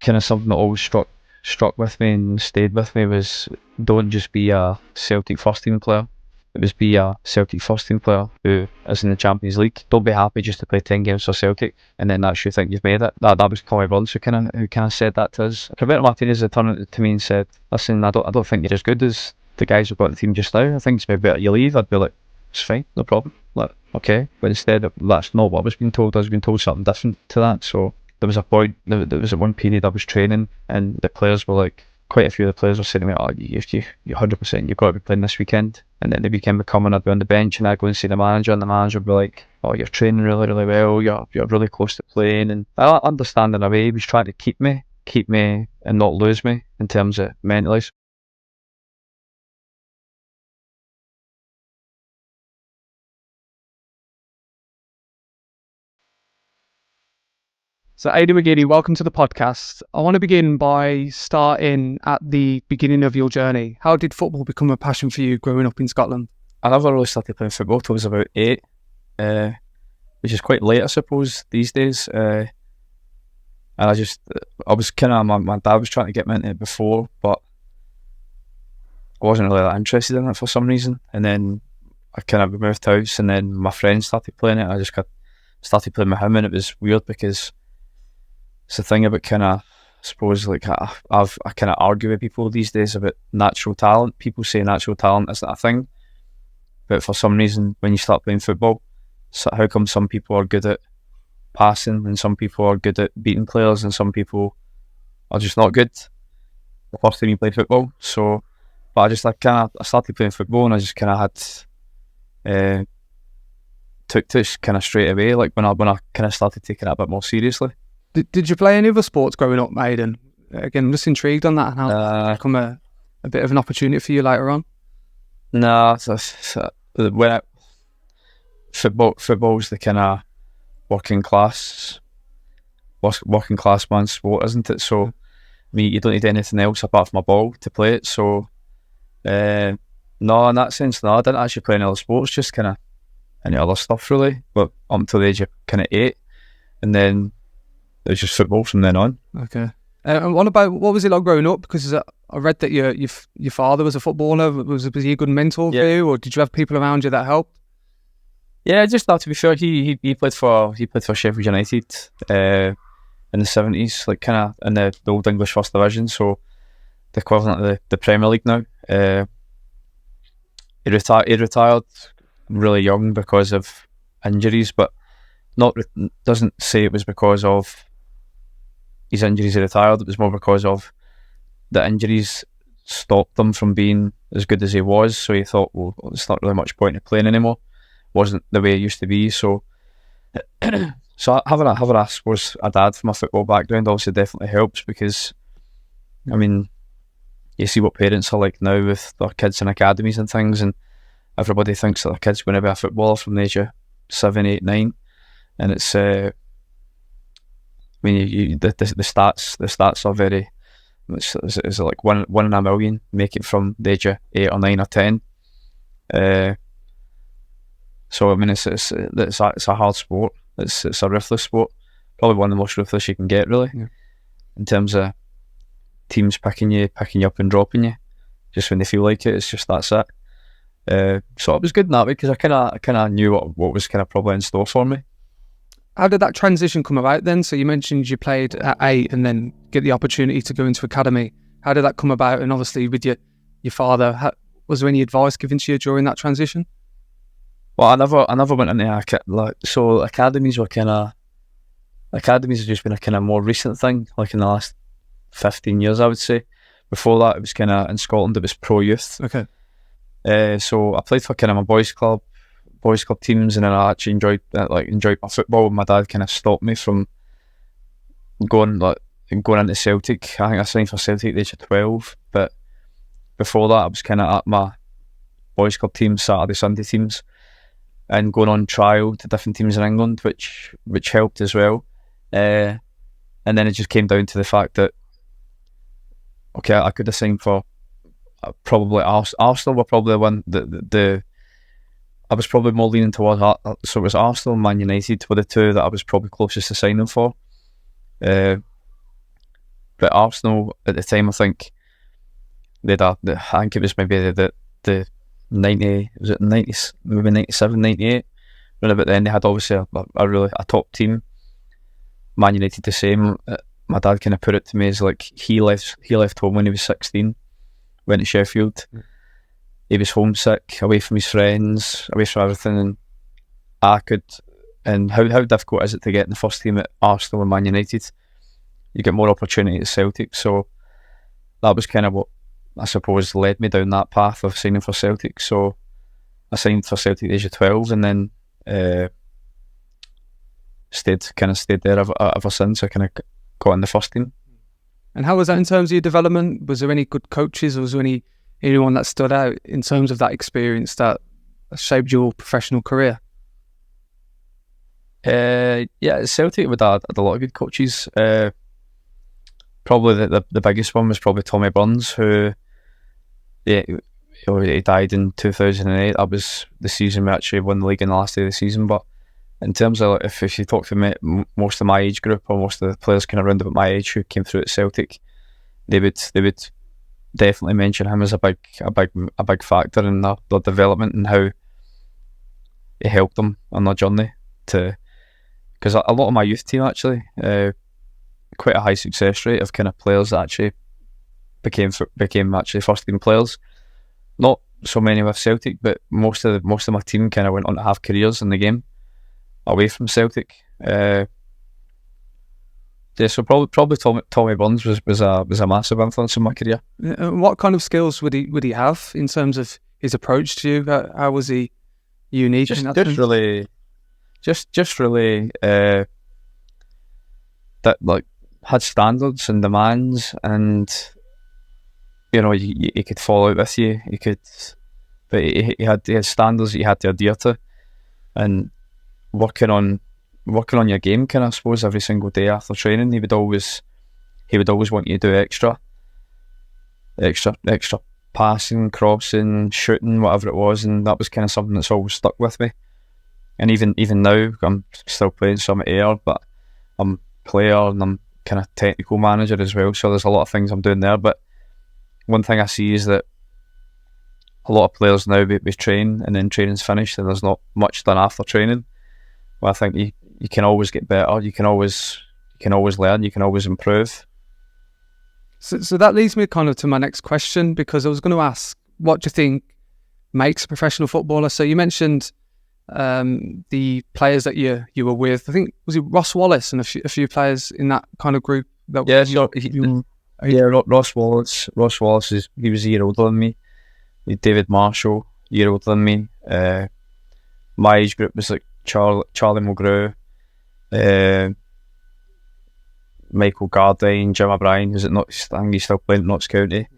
kind of something that always struck with me and stayed with me was, don't just be a Celtic first team player. It was be a Celtic first team player who is in the Champions League. Don't be happy just to play 10 games for Celtic and then that's you think you've made it. That was Colin Burns who kind of said that to us. Roberto Martinez had turned to me and said, listen, I don't think you're as good as the guys who've got the team just now. I think it's maybe better you leave. I'd be like, it's fine, no problem. Like, okay. But instead, that's not what I was being told. I was being told something different to that. So there was a point, there was at one period I was training and the players were like, quite a few of the players were saying to me, oh, you 100%, you've got to be playing this weekend. And then the weekend would come and I'd be on the bench and I'd go and see the manager and the manager would be like, oh, you're training really, really well, you're really close to playing. And I understand in a way he was trying to keep me and not lose me in terms of mentally. So Aiden McGeady, welcome to the podcast. I want to begin by starting at the beginning of your journey. How did football become a passion for you growing up in Scotland? I never really started playing football till I was about 8, which is quite late I suppose these days. And I was kind of, my dad was trying to get me into it before, but I wasn't really that interested in it for some reason. And then I kind of moved house and then my friends started playing it. I just started playing with him and it was weird because it's the thing about kind of, I suppose, like I kind of argue with people these days about natural talent. People say natural talent isn't a thing, but for some reason, when you start playing football, so how come some people are good at passing and some people are good at beating players and some people are just not good the first time you play football? So, but I started playing football and I just kind of had took to it kind of straight away. Like when I kind of started taking it a bit more seriously. Did you play any other sports growing up, Aiden? Again, I'm just intrigued on that and how it's become a bit of an opportunity for you later on. No, football's the kind of working class man's sport, isn't it? So, I mean, you don't need anything else apart from a ball to play it. So, no, in that sense, no, I didn't actually play any other sports, just kind of any other stuff really. But up until the age of kind of 8, and then it was just football from then on. Okay. And what was it like growing up? Because I read that your father was a footballer. Was he a good mentor for you, or did you have people around you that helped? Yeah, just that. To be fair, he played for Sheffield United in the 70s, like kind of in the old English First Division, so the equivalent of the Premier League now. He retired really young because of injuries, but doesn't say it was because of his injuries he retired. It was more because of the injuries stopped him from being as good as he was. So he thought, well, there's not really much point in playing anymore. Wasn't the way it used to be. So, so having a suppose a dad from a football background also definitely helps because, I mean, you see what parents are like now with their kids in academies and things, and everybody thinks that their kid's going to be a footballer from the age of 7, 8, 9, and it's. I mean, the stats are very. It's like one in a million make it from the age of 8 or 9 or 10. So I mean, it's a hard sport. It's a ruthless sport. Probably one of the most ruthless you can get, really, in terms of teams picking you up and dropping you just when they feel like it. It's just that's it. So it was good in that way because I kind of knew what was kind of probably in store for me. How did that transition come about then? So you mentioned you played at 8 and then get the opportunity to go into academy. How did that come about? And obviously with your father, was there any advice given to you during that transition? Well, I never went into so academies have just been a kind of more recent thing, like in the last 15 years, I would say. Before that, it was kind of in Scotland, it was pro youth. Okay. So I played for kind of my boys club teams, and then I actually enjoyed my football. My dad kind of stopped me from going into Celtic. I think I signed for Celtic at the age of 12, but before that I was kind of at my boys club teams, Saturday, Sunday teams, and going on trial to different teams in England, which helped as well. And then it just came down to the fact that okay, I could have signed for probably Arsenal were probably one the I was probably more leaning towards, so it was Arsenal and Man United were the two that I was probably closest to signing for. But But Arsenal at the time, I think I think it was maybe the 90, was it 90, maybe 97, 98. But then they had obviously a top team. Man United the same. My dad kind of put it to me as like he left home when he was 16, went to Sheffield. He was homesick, away from his friends, away from everything, and how difficult is it to get in the first team at Arsenal and Man United? You get more opportunity at Celtic, so that was kind of what I suppose led me down that path of signing for Celtic. So I signed for Celtic at the age of 12, and then stayed there ever since. I kind of got in the first team. And how was that in terms of your development? Was there any good coaches, or was there anyone that stood out in terms of that experience that shaped your professional career? Yeah, Celtic would had a lot of good coaches. Probably the biggest one was probably Tommy Burns, who he died in 2008. That was the season we actually won the league in the last day of the season. But in terms of if you talk to most of my age group, or most of the players kind of around about my age who came through at Celtic, they would definitely mention him as a big factor in their development and how it helped them on their journey to. Because a lot of my youth team actually, quite a high success rate of kind of players that actually became actually first team players. Not so many with Celtic, but most of my team kind of went on to have careers in the game away from Celtic. Yeah, so probably Tommy Burns was a massive influence in my career. What kind of skills would he have in terms of his approach to you? How was he unique? Just really that like had standards and demands, and he could fall out with you. But he had standards that you had to adhere to, and working on your game, kind of, I suppose, every single day after training. He would always want you to do extra passing, crossing, shooting, whatever it was, and that was kind of something that's always stuck with me. And even now, I'm still playing some air, but I'm a player and I'm kind of technical manager as well, so there's a lot of things I'm doing there. But one thing I see is that a lot of players now, we train and then training's finished and there's not much done after training. Well, I think you can always get better, you can always learn, you can always improve. So that leads me kind of to my next question, because I was going to ask, what do you think makes a professional footballer? So you mentioned the players that you were with. I think, was it Ross Wallace and a few players in that kind of group? Ross Wallace. Ross Wallace he was a year older than me. David Marshall, a year older than me. My age group was like Charlie Mulgrew, Michael Gardine, Jim O'Brien, who's at Notts. I think he's still playing at Notts County.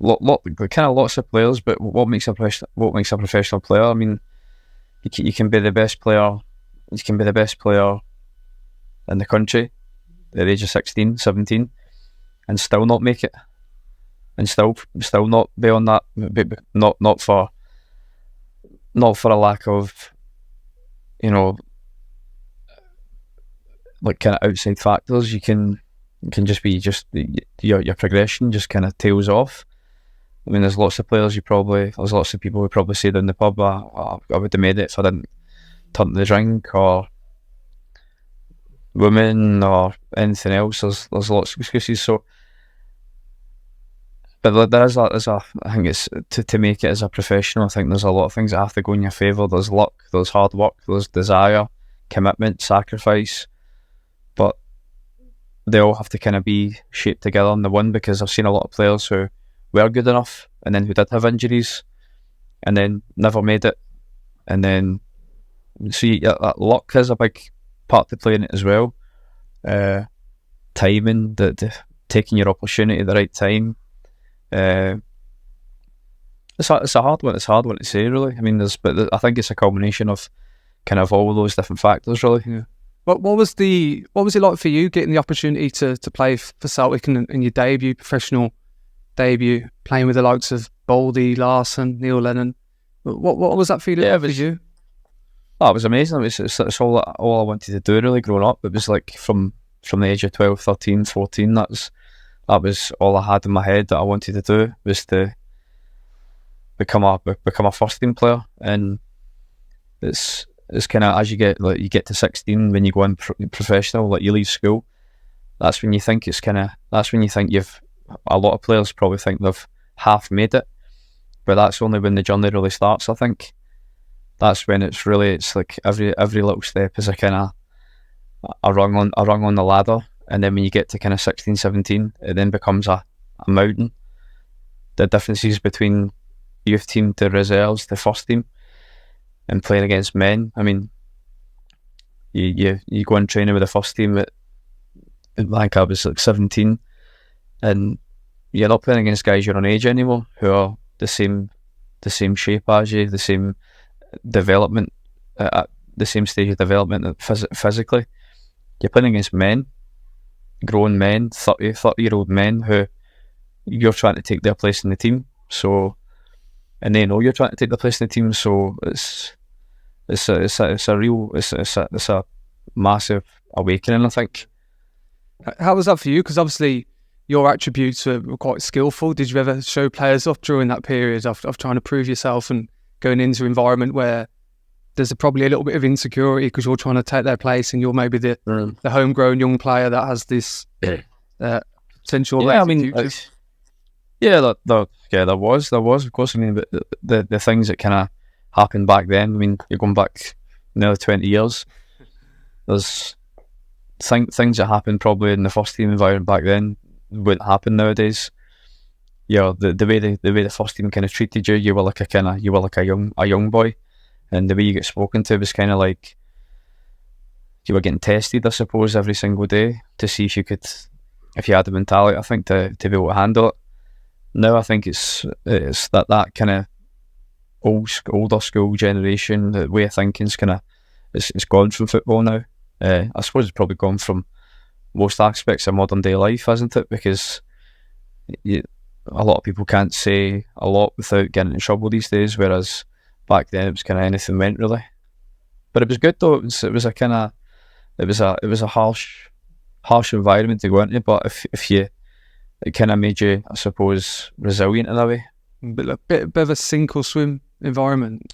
Lots of players, but what makes a professional player? I mean, you can be the best player. You can be the best player in the country at the age of 16, 17, and still not make it, and still not be on that. Not for a lack of, like kind of outside factors. You can just be your progression just kind of tails off. I mean, there's lots of people who probably say down the pub, I would have made it if I didn't turn to the drink or women or anything else. There's lots of excuses. So, but I think it's to make it as a professional. I think there's a lot of things that have to go in your favour. There's luck, there's hard work, there's desire, commitment, sacrifice, but they all have to kind of be shaped together in the one, because I've seen a lot of players who were good enough and then who did have injuries and then never made it, and then that luck has a big part to play in it as well. Timing, taking your opportunity at the right time. It's a hard one. It's a hard one to say, really. I mean, I think it's a combination of kind of all those different factors, really. Yeah. What was it like for you getting the opportunity to play for Celtic in your professional debut, playing with the likes of Baldy, Larson, Neil Lennon? What was that feeling for you? Oh, it was amazing. It's all I wanted to do, really, growing up. It was like from from the age of 12, 13, 14. That was all I had in my head that I wanted to do, was to become a first team player. And it's kind of, as you get to 16, when you go in professional, like you leave school, that's when you think you've, a lot of players probably think they've half made it, but that's only when the journey really starts. I think that's when it's like every little step is a kind of a rung on the ladder, and then when you get to kind of 16, 17, it then becomes a mountain. The differences between youth team to reserves to first team and playing against men. I mean, you go in training with the first team at, I think I was like 17, and you're not playing against guys your own age anymore, who are the same shape as you, the same development, at the same stage of development physically. You're playing against men, grown men, 30-year-old men, who you're trying to take their place in the team. So, and they know you're trying to take their place in the team. So it's a massive awakening, I think. How was that for you? Because obviously your attributes were quite skillful. Did you ever show players off during that period of trying to prove yourself and going into an environment where there's probably a little bit of insecurity because you're trying to take their place and you're maybe the homegrown young player that has this potential? Yeah, I mean, there was, of course. I mean, but the things that kind of happened back then, I mean, you're going back nearly 20 years. There's things that happened probably in the first team environment back then wouldn't happen nowadays. Yeah, the way the first team kind of treated you, you were like a young boy, and the way you get spoken to was kind of like you were getting tested, I suppose, every single day to see if you had the mentality, I think, to be able to handle it. Now I think it's that kind of older school generation, the way of thinking is kind of it's gone from football now. I suppose it's probably gone from most aspects of modern day life, hasn't it? Because a lot of people can't say a lot without getting in trouble these days, whereas back then it was kind of anything went, really. But it was good though. It was a harsh environment to go into, but it kind of made you, I suppose, resilient in a way. But a bit of a sink or swim environment.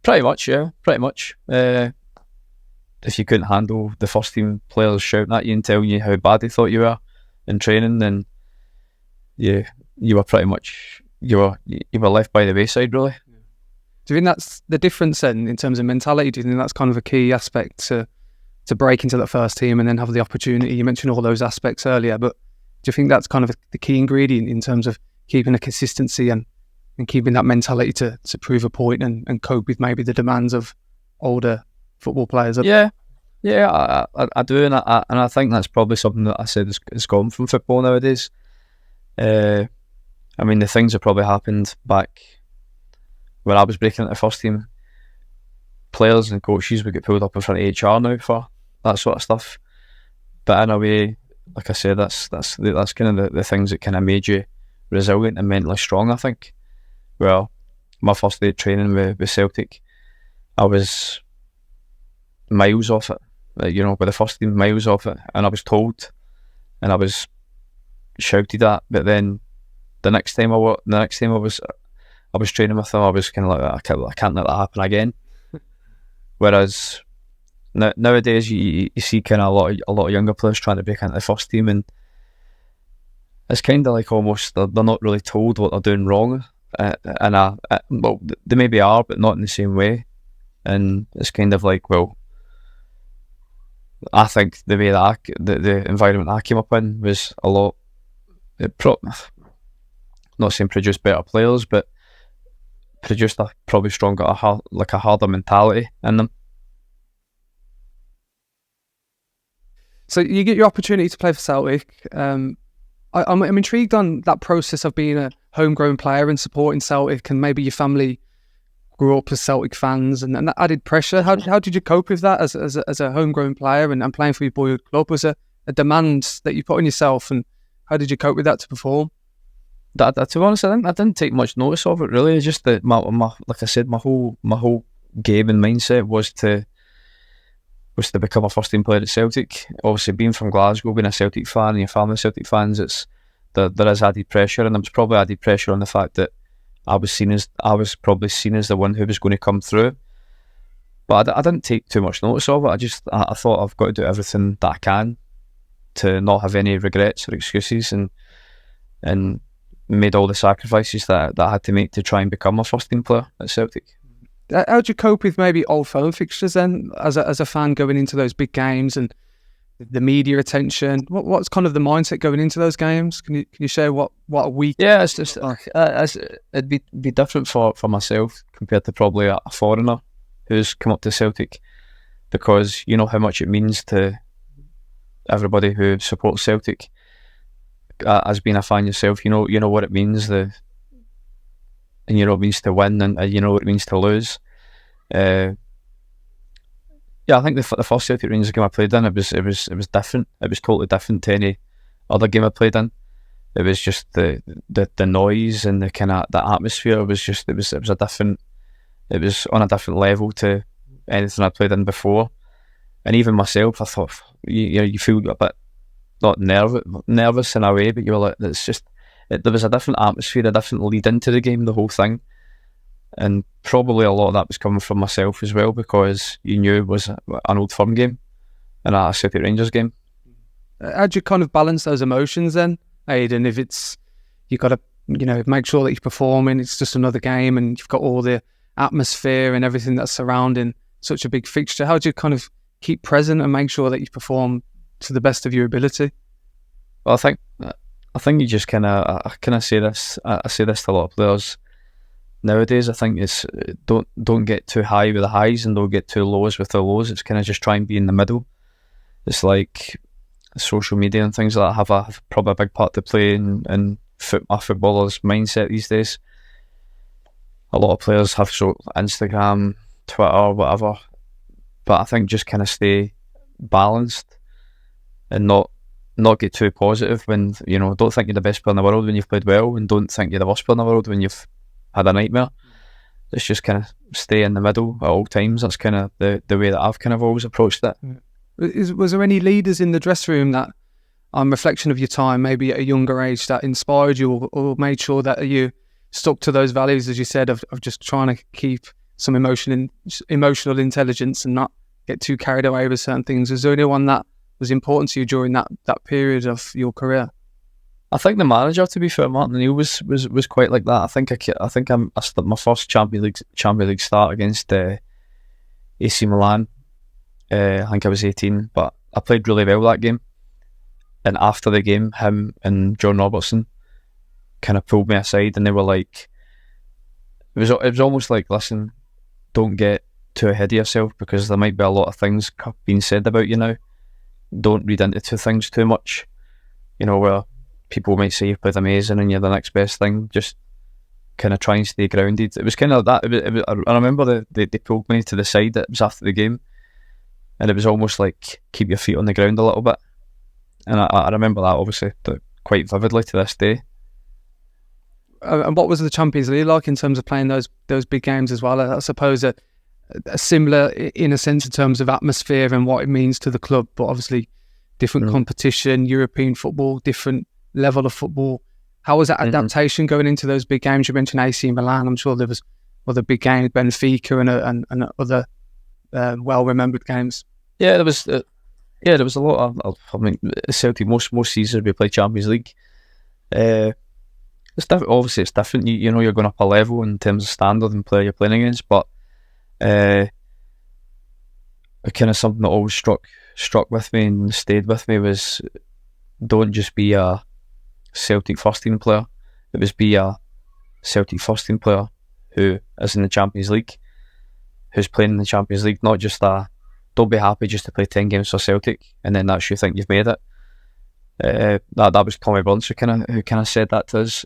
Pretty much, yeah. Pretty much. If you couldn't handle the first team players shouting at you and telling you how bad they thought you were in training, then you were pretty much you were left by the wayside, really. Do you think that's the difference then in terms of mentality? Do you think that's kind of a key aspect to break into that first team and then have the opportunity? You mentioned all those aspects earlier, but do you think that's kind of the key ingredient in terms of keeping a consistency and keeping that mentality to prove a point and cope with maybe the demands of older football players? Yeah, I do, and I think that's probably something that I said is gone from football nowadays. I mean, the things that probably happened back when I was breaking into the first team, players and coaches would get pulled up in front of HR now for that sort of stuff. But in a way, like I said, that's kind of the things that kind of made you resilient and mentally strong, I think. Well, my first day of training with Celtic, I was miles off it, with the first team, miles off it, and I was told, and I was shouted at. But then the next time I was training with them, I was kind of like, I can't let that happen again. Whereas nowadays, you see kind of a lot of younger players trying to break into the first team, and it's kind of like almost they're not really told what they're doing wrong, well, they maybe are, but not in the same way. And it's kind of like, well, I think the way that the environment I came up in was a lot. Not saying produced better players, but produced a probably stronger, a harder mentality in them. So you get your opportunity to play for Celtic. I'm intrigued on that process of being a homegrown player and supporting Celtic, and maybe your family grew up as Celtic fans, and that added pressure. How did you cope with that as a homegrown player and playing for your boyhood club? Was a demand that you put on yourself, and how did you cope with that to perform? To be honest, I didn't take much notice of it, really. It's just that my like I said, my whole game and mindset was to was to become a first team player at Celtic. Obviously, being from Glasgow, being a Celtic fan, and your family Celtic fans, there is added pressure, and there was probably added pressure on the fact that I was probably seen as the one who was going to come through. But I didn't take too much notice of it. I thought I've got to do everything that I can to not have any regrets or excuses, and made all the sacrifices that I had to make to try and become a first team player at Celtic. How do you cope with maybe old firm fixtures then, as a fan going into those big games and the media attention? What's kind of the mindset going into those games? Can you share what a week? Yeah, it's just it'd be different for myself compared to probably a foreigner who's come up to Celtic, because you know how much it means to everybody who supports Celtic. As being a fan yourself, you know what it means, and you know what it means to win, and you know what it means to lose. Yeah, I think the first Celtic Rangers game I played in, it was different. It was totally different to any other game I played in. It was just the noise and the kind of the atmosphere. It was on a different level to anything I played in before. And even myself, I thought, you feel a bit not nervous in a way, but you were like, there was a different atmosphere, a different lead into the game, the whole thing. And probably a lot of that was coming from myself as well, because you knew it was an Old Firm game and a Celtic Rangers game. How do you kind of balance those emotions then, Aiden? If it's, you got to, make sure that you're performing, it's just another game, and you've got all the atmosphere and everything that's surrounding such a big fixture. How do you kind of keep present and make sure that you perform to the best of your ability? Well, I think you just I say this to a lot of players nowadays. I think it's don't get too high with the highs and don't get too lows with the lows. It's kind of just try and be in the middle. It's like social media and things like that have probably a big part to play in a footballer's mindset these days. A lot of players have Instagram, Twitter, whatever, but I think just kind of stay balanced and not get too positive when, don't think you're the best player in the world when you've played well, and don't think you're the worst player in the world when you've had a nightmare. It's just kind of stay in the middle at all times. That's kind of the way that I've kind of always approached it. Was there any leaders in the dressing room that, on reflection of your time, maybe at a younger age, that inspired you or made sure that you stuck to those values, as you said, of just trying to keep some emotional intelligence and not get too carried away with certain things? Was there anyone that was important to you during that period of your career? I think the manager, to be fair, Martin O'Neill was quite like that. I think my first Champions League start against AC Milan. I think I was 18, but I played really well that game. And after the game, him and John Robertson kind of pulled me aside, and they were like, it was almost like, listen, don't get too ahead of yourself, because there might be a lot of things being said about you now. Don't read into things too much. Where people might say you've played amazing and you're the next best thing. Just kind of try and stay grounded. It was kind of that. I remember they pulled me to the side. It was after the game, and it was almost like keep your feet on the ground a little bit. And I remember that obviously quite vividly to this day. And what was the Champions League like in terms of playing those big games as well? I suppose a similar in a sense in terms of atmosphere and what it means to the club, but obviously different competition, European football, different level of football. How was that adaptation going into those big games? You mentioned AC Milan. I'm sure there was other big games, Benfica and other well-remembered games. Yeah, there was a lot of. I mean, Celtic most seasons we play Champions League. It's different. Obviously, it's different. You're going up a level in terms of standard and player you're playing against, but kind of something that always struck with me and stayed with me was, don't just be a Celtic first team player. It was be a Celtic first team player who is in the Champions League, who's playing in the Champions League, not just don't be happy just to play 10 games for Celtic and then that's you think you've made it. That was Tommy Burns who kind of said that to us.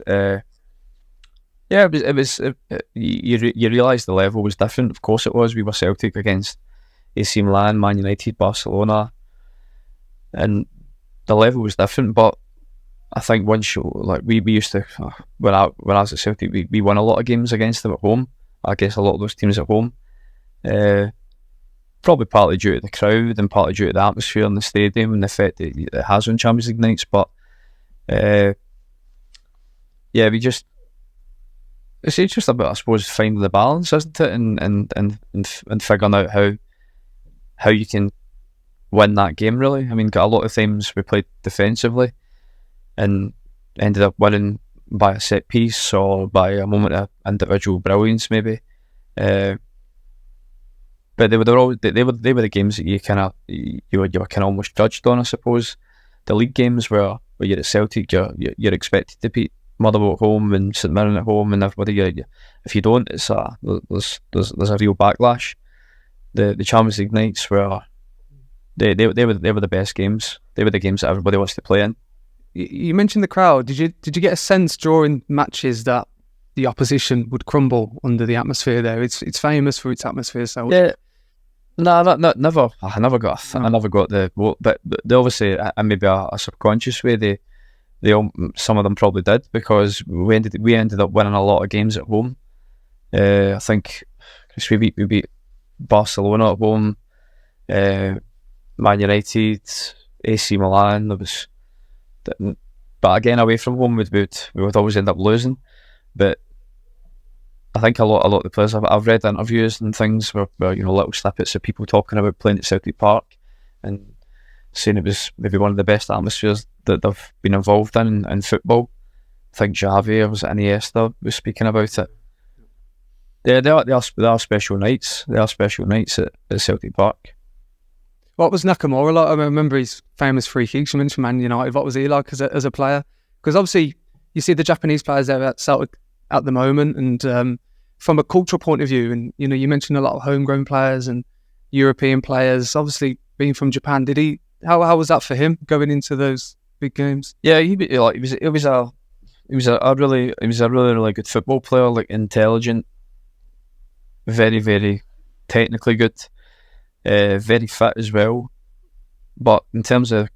Yeah, you realise the level was different. Of course it was. We were Celtic against AC Milan, Man United, Barcelona, and the level was different. But I think once we used to, when I was at Celtic, we won a lot of games against them at home. I guess a lot of those teams at home. probably partly due to the crowd and partly due to the atmosphere in the stadium and the effect it has on Champions League nights. But yeah, it's just about, I suppose, finding the balance, isn't it, and figuring out how you can win that game. Really, I mean, a lot of times we played defensively and ended up winning by a set piece or by a moment of individual brilliance, maybe. But they were the games that you were kind of almost judged on, I suppose. The league games where you're at Celtic, you're expected to beat Motherwell at home and St Mirren at home, and everybody. If you don't, it's there's a real backlash. The Champions League nights were they were the best games. They were the games that everybody wants to play in. You mentioned the crowd. Did you get a sense during matches that the opposition would crumble under the atmosphere there? It's famous for its atmosphere. So yeah, no, never. I never got the vote, but they obviously, and maybe a subconscious way, they some of them probably did, because we ended up winning a lot of games at home. I think we beat Barcelona at home, Man United, AC Milan. But again, away from home, we would always end up losing. But I think a lot of the players, I've read interviews and things where little snippets of people talking about playing at Celtic Park and saying it was maybe one of the best atmospheres that they've been involved in football. I think Xavi or was it Iniesta was speaking about it. Yeah, they are special nights. They are special nights at Celtic Park. What was Nakamura like? I remember his famous free kicks. You mentioned Man United. What was he like as a player? Because obviously you see the Japanese players there at Celtic at the moment, and from a cultural point of view, and you mentioned a lot of homegrown players and European players. Obviously, being from Japan, how was that for him going into those big games? Yeah, he was a really good football player, like intelligent, very, very technically good, very fit as well. But in terms of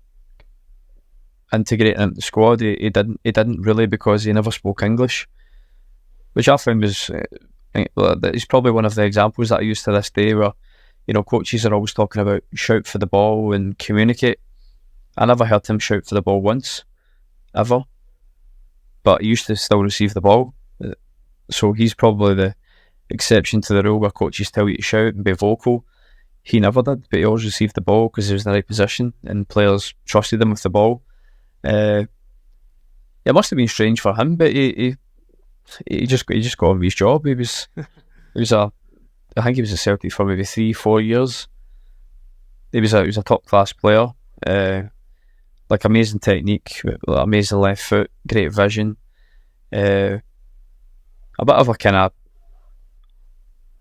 integrating into the squad, he didn't really, because he never spoke English, which I found was he's probably one of the examples that I use to this day, where coaches are always talking about shout for the ball and communicate. I never heard him shout for the ball once, ever. But he used to still receive the ball. So he's probably the exception to the rule where coaches tell you to shout and be vocal. He never did, but he always received the ball because he was in the right position and players trusted him with the ball. It must have been strange for him, but he just got on with his job. I think he was at Celtic for maybe 3-4 years. He was a top class player. Like amazing technique, amazing left foot, great vision. A bit of a kind of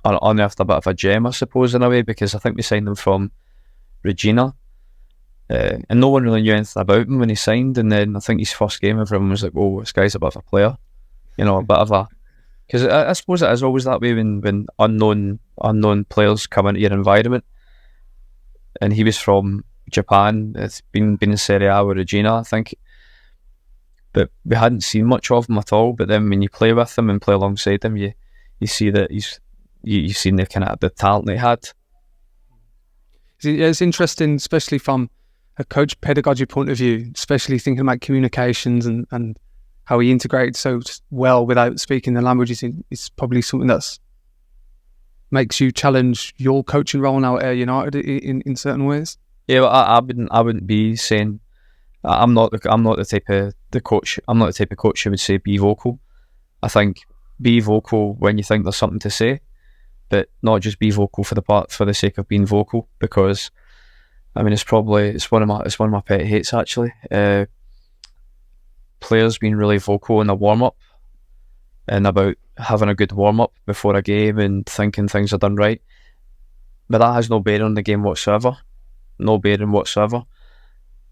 unearthed a bit of a gem, I suppose, in a way, because I think we signed him from Regina, and no one really knew anything about him when he signed. And then I think his first game, everyone was like, "Oh, this guy's a bit of a player," a bit of a. Because I suppose it is always that way when unknown players come into your environment. And he was from Japan. It's been in Serie A with Regina, I think. But we hadn't seen much of him at all. But then when you play with him and play alongside him, you see that you've seen the kind of the talent he had. It's interesting, especially from a coach pedagogy point of view, especially thinking about communications and how he integrates so well without speaking the language. It's probably something that's makes you challenge your coaching role now at United in certain ways. Yeah, but I wouldn't be saying I'm not the type of coach who would say be vocal. I think be vocal when you think there's something to say, but not just be vocal for the sake of being vocal. Because I mean, it's one of my pet hates, actually. Players being really vocal in the warm up and about having a good warm up before a game and thinking things are done right, but that has no bearing on the game whatsoever. No bearing whatsoever.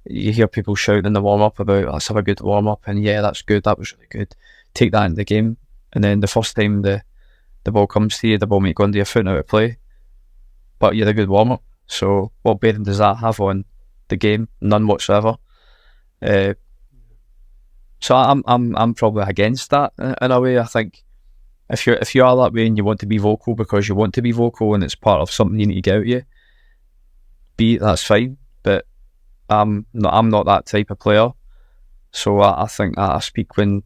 You hear people shouting in the warm up about, let's have a good warm up, and yeah, that's good, that was really good. Take that into the game, and then the first time the ball comes to you, the ball might go under your foot and out of play, but you had a good warm up. So what bearing does that have on the game? None whatsoever. So I'm probably against that in a way. I think if you are that way and you want to be vocal because you want to be vocal and it's part of something you need to get out of you, beat, that's fine. But I'm not that type of player. So I think I speak when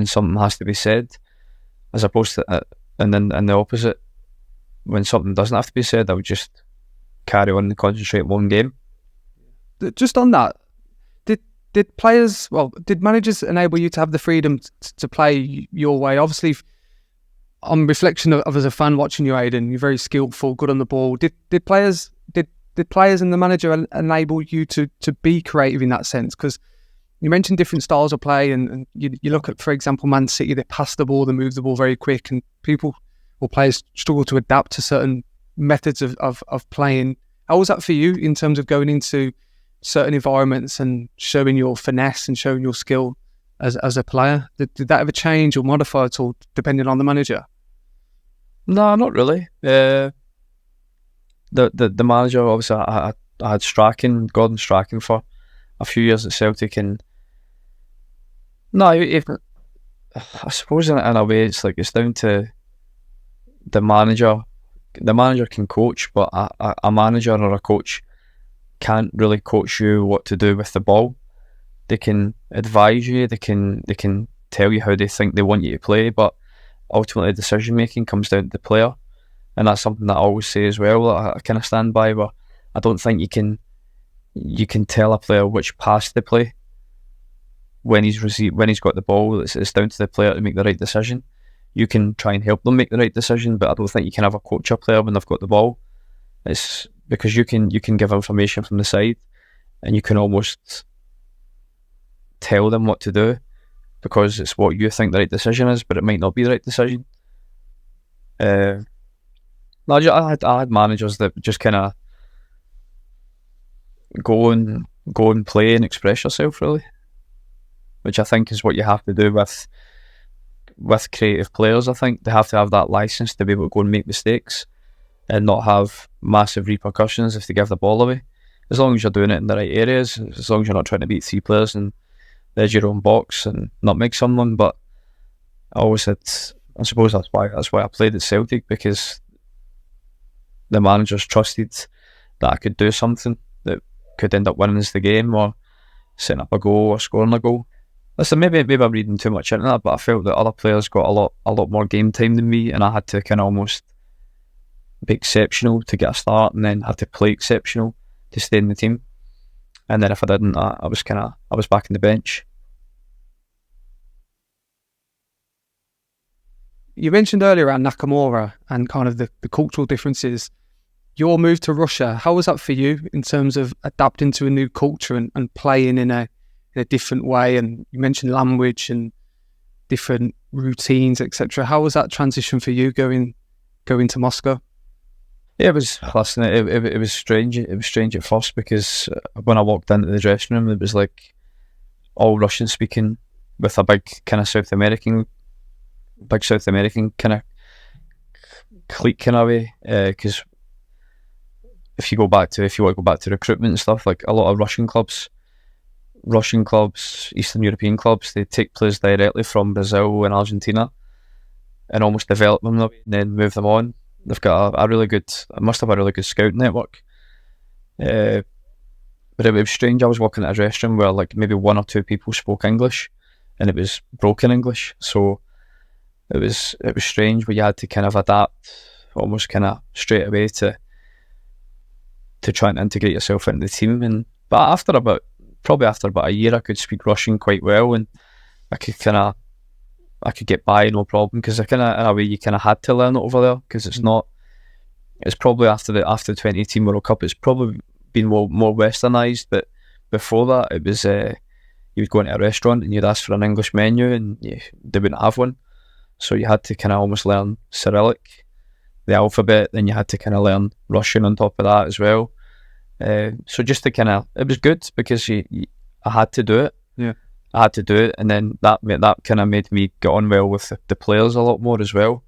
something has to be said, as opposed to and then in the opposite, when something doesn't have to be said, I would just carry on and concentrate on one game. Just on that, did managers enable you to have the freedom to play your way? Obviously, on reflection of as a fan watching you, Aiden, you're very skillful, good on the ball. Did players and the manager enable you to be creative in that sense? Because you mentioned different styles of play, and you look at, for example, Man City, they pass the ball, they move the ball very quick, and people or players struggle to adapt to certain methods of playing. How was that for you in terms of going into certain environments and showing your finesse and showing your skill as a player? Did that ever change or modify at all depending on the manager? No, not really. The manager, obviously, I had Gordon Strachan for a few years at Celtic, and no, I suppose in a way it's down to the manager. The manager can coach, but a manager or a coach can't really coach you what to do with the ball. They can advise you, they can tell you how they think they want you to play, but ultimately decision making comes down to the player. And that's something that I always say as well, that I kind of stand by, where I don't think you can tell a player which pass to play when he's got the ball. It's down to the player to make the right decision. You can try and help them make the right decision, but I don't think you can ever coach a player when they've got the ball. It's because you can give information from the side, and you can almost tell them what to do because it's what you think the right decision is, but it might not be the right decision. I had managers that just kind of go and play and express yourself, really, which I think is what you have to do with creative players. I think they have to have that license to be able to go and make mistakes and not have massive repercussions if they give the ball away, as long as you're doing it in the right areas, as long as you're not trying to beat three players and there's your own box and not make someone. But I suppose that's why I played at Celtic, because the managers trusted that I could do something that could end up winning us the game or setting up a goal or scoring a goal. Listen, maybe I'm reading too much into that, but I felt that other players got a lot more game time than me, and I had to kind of almost be exceptional to get a start, and then had to play exceptional to stay in the team. And then if I didn't, I was back in the bench. You mentioned earlier around Nakamura and kind of the cultural differences. Your move to Russia, how was that for you in terms of adapting to a new culture and playing in a different way? And you mentioned language and different routines, etc. How was that transition for you going to Moscow? Yeah, it was. Listen, it was strange. It was strange at first because when I walked into the dressing room, it was like all Russian speaking with a big kind of South American kind of clique kind of way. Because if you want to go back to recruitment and stuff, like a lot of Russian clubs, Eastern European clubs, they take players directly from Brazil and Argentina and almost develop them and then move them on. They've got must have a really good scout network. But it was strange. I was walking at a restaurant where like maybe one or two people spoke English, and it was broken English. So it was strange, but you had to kind of adapt almost kind of straight away to trying to integrate yourself into the team. But after about a year, I could speak Russian quite well, and I could get by no problem, because I kind of, in a way, you kind of had to learn it over there, because it's probably after the 2018 World Cup, it's probably been more westernised, but before that it was you would go into a restaurant and you'd ask for an English menu and they wouldn't have one, so you had to kind of almost learn Cyrillic, the alphabet, then you had to kind of learn Russian on top of that as well. So just to kind of, it was good because I had to do it. Yeah. I had to do it, and then that kind of made me get on well with the players a lot more as well.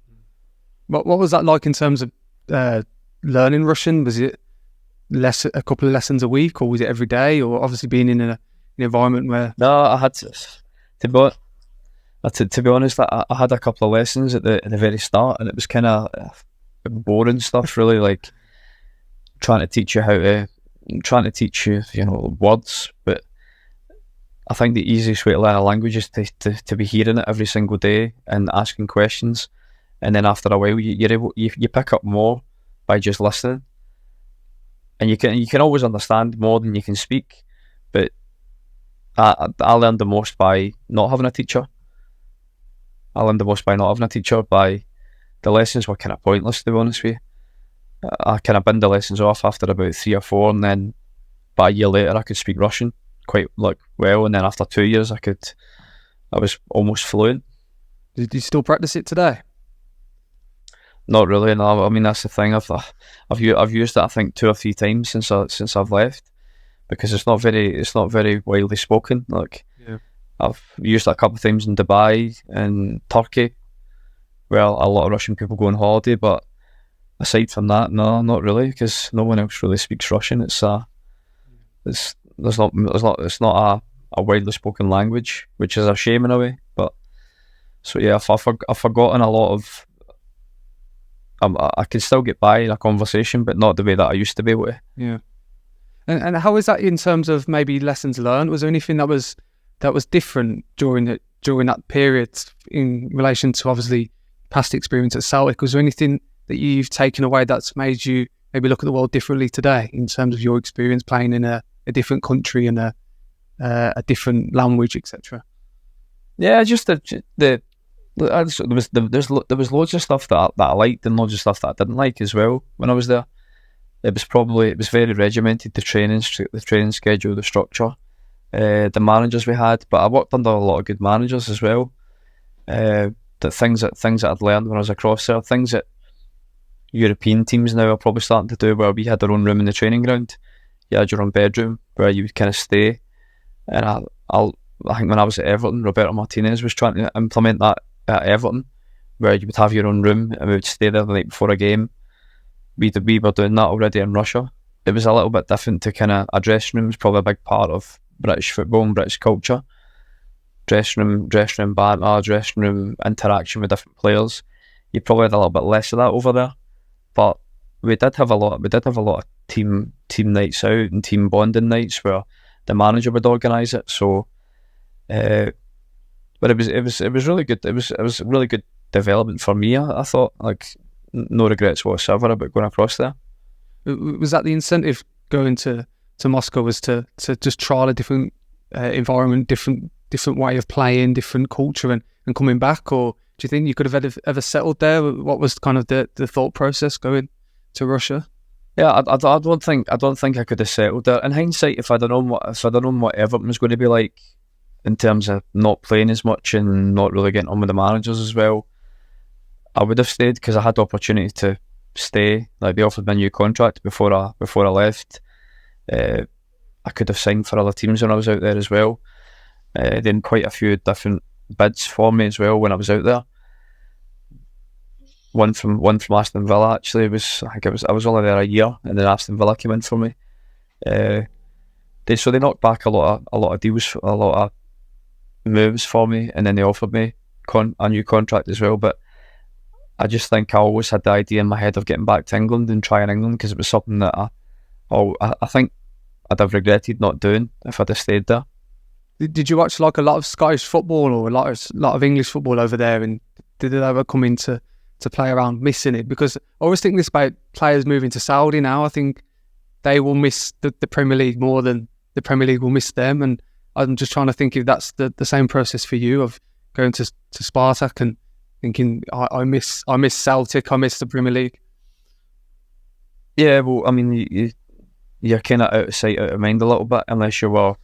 What was that like in terms of learning Russian? Was it a couple of lessons a week, or was it every day, or obviously being in an environment where... No, I had to be honest, I had a couple of lessons at the very start, and it was kind of boring stuff, really. Like trying to teach you, you know, words. But I think the easiest way to learn a language is to be hearing it every single day and asking questions, and then after a while you pick up more by just listening, and you can always understand more than you can speak. But I learned the most by not having a teacher. By the lessons were kind of pointless, to be honest with you. I kind of binned the lessons off after about 3 or 4, and then by a year later I could speak Russian quite well, and then after 2 years I was almost fluent. Do you still practice it today? Not really, no. I mean, that's the thing. I've used it, I think, 2 or 3 times since I've left, because it's not very widely spoken. Like, yeah. I've used it a couple of times in Dubai and Turkey, where a lot of Russian people go on holiday. But aside from that, no, not really, because no one else really speaks Russian. It's not a widely spoken language, which is a shame in a way. But so yeah, I've forgotten a lot of. I can still get by in a conversation, but not the way that I used to be able to. Yeah. And how is that in terms of maybe lessons learned? Was there anything that was different during that period in relation to obviously past experience at Celtic? Was there anything that you've taken away that's made you maybe look at the world differently today in terms of your experience playing in a different country and a different language, etc.? Yeah, just there was loads of stuff that I liked and loads of stuff that I didn't like as well when I was there. It was very regimented, the training schedule, the structure, the managers we had. But I worked under a lot of good managers as well. The things that I'd learned when I was across there, things that European teams now are probably starting to do, where we had our own room in the training ground. You had your own bedroom where you would kind of stay. And I think when I was at Everton, Roberto Martinez was trying to implement that at Everton, where you would have your own room and we would stay there the night before a game. We were doing that already in Russia. It was a little bit different to kind of a dressing room. Is probably a big part of British football and British culture. Dressing room banter, dressing room interaction with different players. You probably had a little bit less of that over there, but we did have a lot of team nights out and team bonding nights where the manager would organise it. So, but it was really good. It was really good development for me. I thought, like, no regrets whatsoever about going across there. Was that the incentive going to Moscow, was to just trial a different environment, different way of playing, different culture, and coming back? Or do you think you could have ever settled there? What was kind of the thought process going to Russia? Yeah, I don't think I could have settled there. In hindsight, if I'd have known what Everton was going to be like in terms of not playing as much and not really getting on with the managers as well, I would have stayed, because I had the opportunity to stay. Like, they offered me a new contract before I left. I could have signed for other teams when I was out there as well. Then quite a few different bids for me as well when I was out there. One from Aston Villa, actually. I was only there a year, and then Aston Villa came in for me. They knocked back a lot of deals, a lot of moves for me, and then they offered me a new contract as well. But I just think I always had the idea in my head of getting back to England and trying England, because it was something that I think I'd have regretted not doing if I'd have stayed there. Did you watch like a lot of Scottish football or a lot of English football over there, and did it ever come into play around missing it? Because I always think this about players moving to Saudi now. I think they will miss the Premier League more than the Premier League will miss them, and I'm just trying to think if that's the same process for you of going to Spartak and thinking, I miss Celtic, I miss the Premier League. Yeah, well, I mean, you're kind of out of sight, out of mind a little bit, unless you were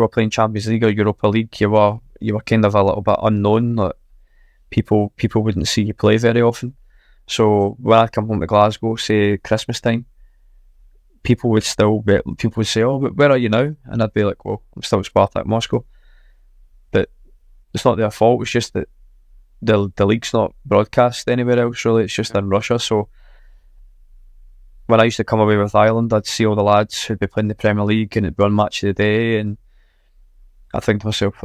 playing Champions League or Europa League. You were kind of a little bit unknown. Like, people wouldn't see you play very often. So when I come home to Glasgow, say Christmas time, people would say, "Oh, where are you now?" And I'd be like, "Well, I'm still at Spartak Moscow." But it's not their fault. It's just that the league's not broadcast anywhere else, really. It's just in Russia. So when I used to come away with Ireland, I'd see all the lads who'd be playing the Premier League, and it'd be on Match of the Day, and I think to myself,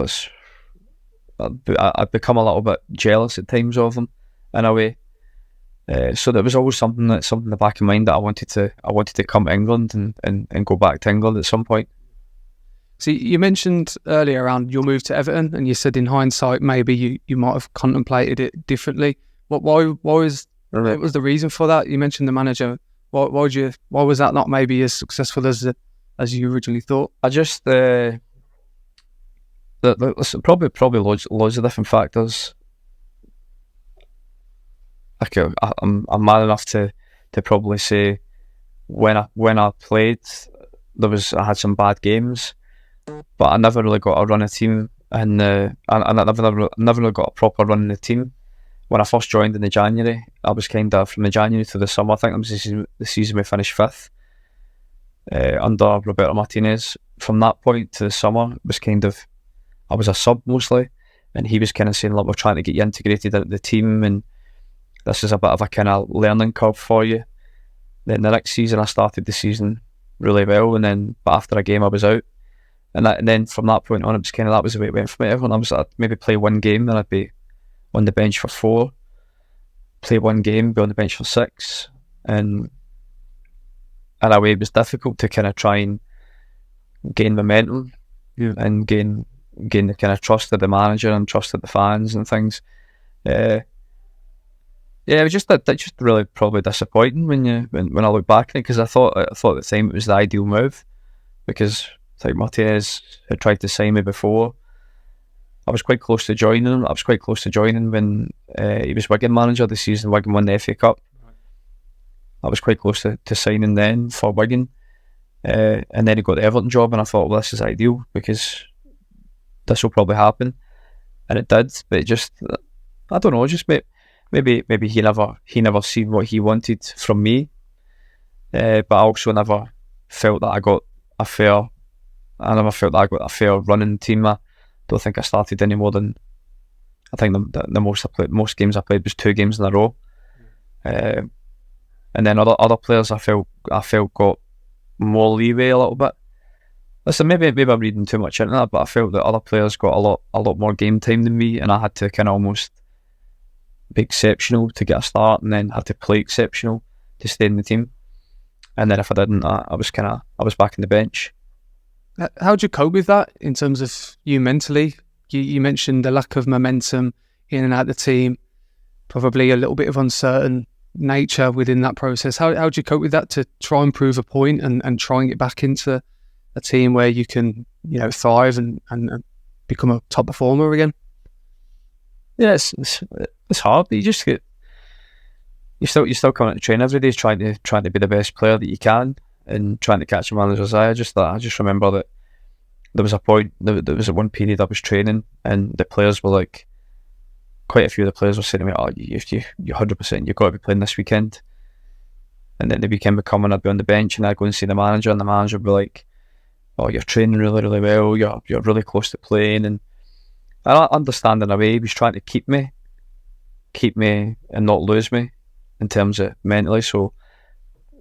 I'd become a little bit jealous at times of them, in a way. So there was always something in the back of my mind that I wanted to come to England and go back to England at some point. So you mentioned earlier around your move to Everton, and you said in hindsight maybe you might have contemplated it differently. What was the reason for that? You mentioned the manager. Why was that not maybe as successful as you originally thought? I just there's probably loads of different factors. I'm mad enough to probably say when I played, I had some bad games, but I never really got a run a team, and I never really got a proper run in the team. When I first joined in the January, I was kind of from the January to the summer. I think it was the season we finished 5th under Roberto Martinez. From that point to the summer, it was kind of, I was a sub mostly, and he was kind of saying, look, we're trying to get you integrated into the team, and this is a bit of a kind of learning curve for you. Then the next season, I started the season really well, but after a game, I was out. And then from that point on, it was kind of, that was the way it went for me. I'd maybe play one game, then I'd be on the bench for 4, play one game, be on the bench for 6, and in a way it was difficult to kind of try and gain momentum and gain the kind of trust of the manager and trust of the fans and things. It was just really probably disappointing when I look back at it, because I thought at the time it was the ideal move, because like Martinez had tried to sign me before. I was quite close to joining him. I was quite close to joining when he was Wigan manager the season Wigan won the FA Cup. I was quite close to signing then for Wigan. And then he got the Everton job, and I thought, well, this is ideal because this will probably happen. And it did, but it just, I don't know, just maybe he never seen what he wanted from me. But I also never felt that I got a fair run in the team. I don't think I started any more than, I think the most games I played was 2 games in a row. And then other players I felt got more leeway a little bit. Listen, maybe I'm reading too much into that, but I felt that other players got a lot more game time than me, and I had to kind of almost be exceptional to get a start, and then had to play exceptional to stay in the team. And then if I didn't, I was back in the bench. How do you cope with that in terms of you mentally? You mentioned the lack of momentum in and out the team, probably a little bit of uncertain nature within that process. How do you cope with that to try and prove a point and try and get back into a team where you can, thrive and become a top performer again? Yeah, it's hard, but you still come out to train every day trying to be the best player that you can and trying to catch a manager's eye. I just remember that there was a point, there was one period I was training, and the players were like, quite a few of the players were saying to me, "Oh, you're 100%, you've got to be playing this weekend." And then the weekend would come and I'd be on the bench, and I'd go and see the manager, and the manager would be like, "Oh, you're training really, really well. You're really close to playing." And I understand in a way he was trying to keep me and not lose me in terms of mentally. So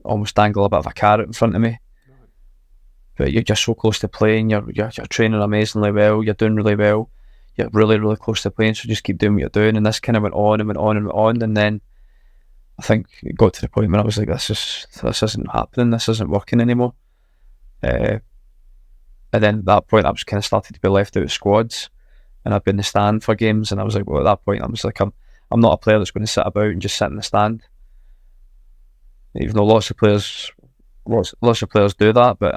almost dangle a bit of a carrot in front of me. But you're just so close to playing. You're training amazingly well. You're doing really well. You're really, really close to playing. So just keep doing what you're doing. And this kind of went on and went on and went on. And then I think it got to the point when I was like, this isn't happening. This isn't working anymore. And then at that point, I was kind of started to be left out of squads, and I'd been in the stand for games. And I was like, well, at that point, I was like, I'm not a player that's going to sit about and just sit in the stand. Even though lots of players do that, but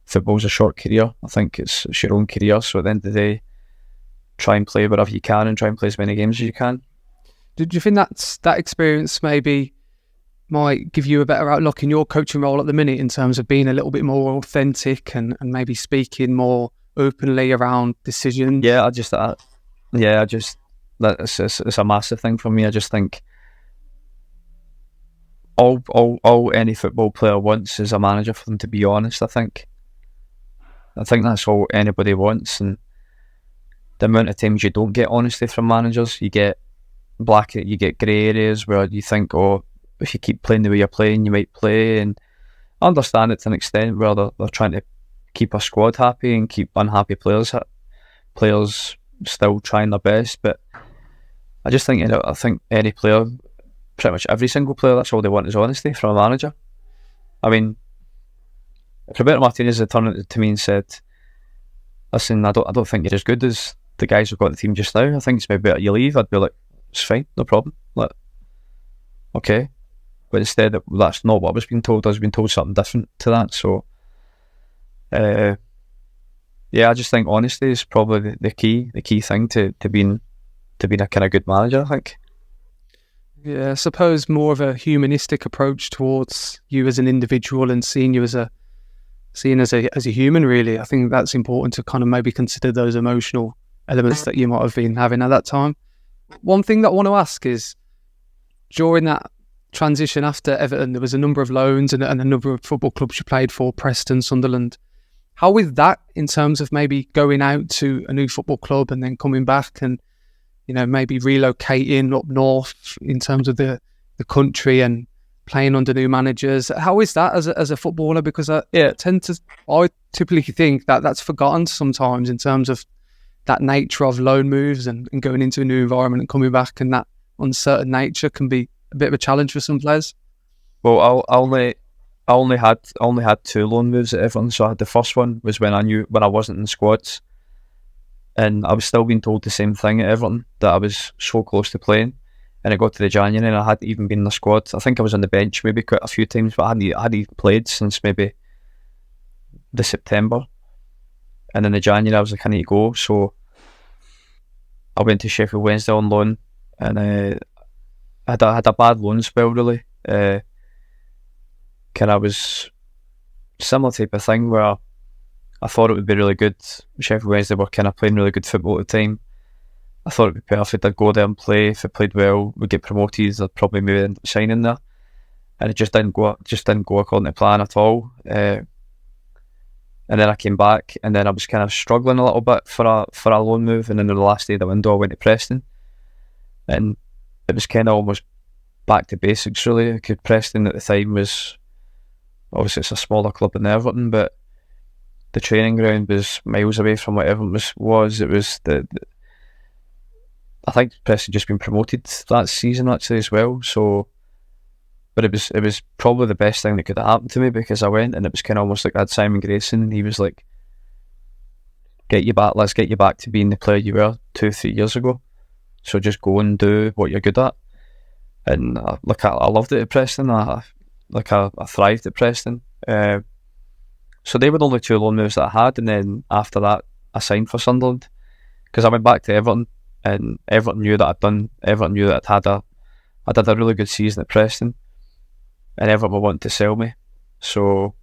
football's a short career. I think it's your own career. So at the end of the day, try and play wherever you can and try and play as many games as you can. Did you think that experience maybe might give you a better outlook in your coaching role at the minute in terms of being a little bit more authentic and maybe speaking more openly around decisions? Yeah, it's a massive thing for me. I just think all any football player wants is a manager for them to be honest. I think that's all anybody wants, and the amount of times you don't get honesty from managers, you get grey areas where you think, oh, if you keep playing the way you're playing, you might play. And I understand it to an extent where they're trying to keep a squad happy and keep unhappy players still trying their best. But I just think, I think any player pretty much every single player, that's all they want is honesty from a manager. I mean, if Roberto Martinez had turned to me and said, listen, I don't think you're as good as the guys who've got the team just now, I think it's maybe better you leave, I'd be like, it's fine, no problem. Like, okay. But instead, that's not what I was being told. I was being told something different to that. So, yeah, I just think honesty is probably the key thing to being a kind of good manager, I think. Yeah, I suppose more of a humanistic approach towards you as an individual and seeing you as a human, really. I think that's important to kind of maybe consider those emotional elements that you might have been having at that time. One thing that I want to ask is, during that transition after Everton, there was a number of loans and a number of football clubs you played for, Preston, Sunderland. How was that in terms of maybe going out to a new football club and then coming back and, you know, maybe relocating up north in terms of the country and playing under new managers? How is that as a footballer? Because I typically think that that's forgotten sometimes in terms of that nature of loan moves and going into a new environment and coming back, and that uncertain nature can be a bit of a challenge for some players. Well, I only had 2 loan moves at Everton. So I had the first one was when I wasn't in the squads, and I was still being told the same thing at Everton, that I was so close to playing, and it got to the January and I hadn't even been in the squad. I think I was on the bench maybe quite a few times, but I hadn't even played since maybe the September. And in the January I was like, I need to go. So I went to Sheffield Wednesday on loan, and I had a bad loan spell, really. Kind of was similar type of thing where I thought it would be really good. Sheffield Wednesday were kind of playing really good football at the time. I thought it would be perfect. I'd go there and play. If I played well, we'd get promoted. I'd probably maybe end up signing there. And it just didn't go according to plan at all. And then I came back, and then I was kind of struggling a little bit for a loan move. And then on the last day of the window, I went to Preston, and it was kind of almost back to basics, really. Because Preston at the time was, obviously it's a smaller club than Everton, but the training ground was miles away from what Everton was. It was I think Preston just been promoted that season actually as well. So, but it was probably the best thing that could have happened to me, because I went and it was kind of almost like I had Simon Grayson, and he was like, let's get you back to being the player you were 2-3 years ago. So just go and do what you're good at. And I loved it at Preston. I thrived at Preston. So they were the only 2 loan moves that I had, and then after that I signed for Sunderland, because I went back to Everton, and Everton knew that I'd had a really good season at Preston, and Everton were wanting to sell me. So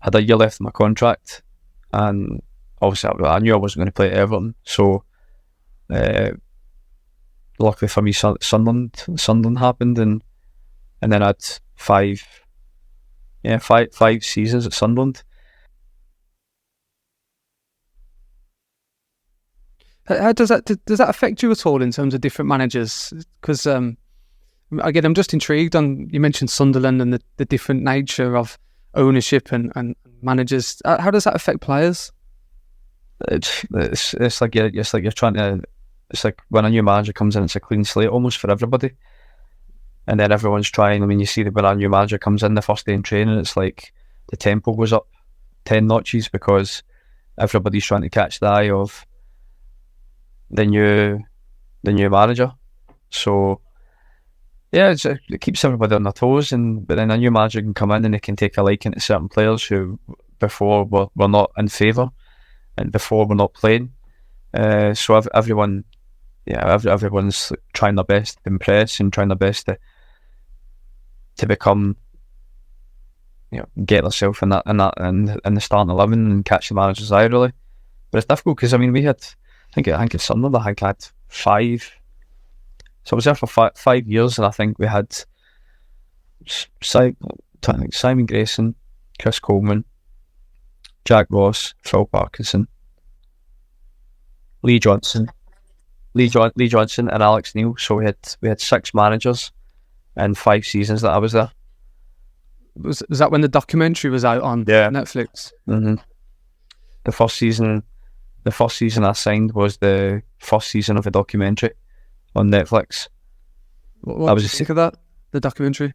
I had a year left of my contract, and obviously I knew I wasn't going to play at Everton. So luckily for me, Sunderland happened, and then I had 5 seasons at Sunderland. How does that affect you at all in terms of different managers? Because again, I'm just intrigued on, you mentioned Sunderland and the different nature of ownership and managers. How does that affect players? It's like you're trying to. It's like when a new manager comes in, it's a clean slate almost for everybody. And then everyone's trying. I mean, you see that when a new manager comes in the first day in training, it's like the tempo goes up 10 notches, because everybody's trying to catch the eye of the new manager. So yeah, it keeps everybody on their toes. But then a new manager can come in and they can take a liking to certain players who before were not in favour and before were not playing. So everyone's trying their best to impress and trying their best to become, get themselves in the starting 11 and catch the manager's eye, really. But it's difficult, because I mean, we had, I think at Sunderland I had 5. So I was there for 5 years, and I think we had Simon Grayson, Chris Coleman, Jack Ross, Phil Parkinson, Lee Johnson, and Alex Neil. So we had 6 managers and 5 seasons that I was there. Was that when the documentary was out on Netflix? Mm-hmm. The first season I signed was the first season of a documentary on Netflix. What did you think of that? The documentary?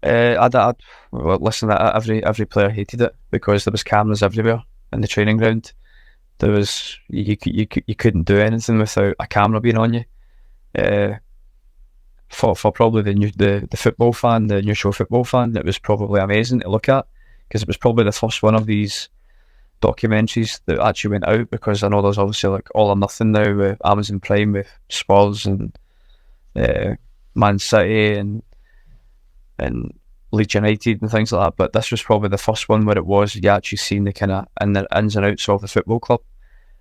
Well, listen, every player hated it because there was cameras everywhere in the training ground. There was you couldn't do anything without a camera being on you. For probably the football fan, the neutral football fan, it was probably amazing to look at because it was probably the first one of these documentaries that actually went out, because I know there's obviously like All or Nothing now with Amazon Prime with Spurs and Man City and Leeds United and things like that, but this was probably the first one where it was you actually seen the kind of the ins and outs of the football club.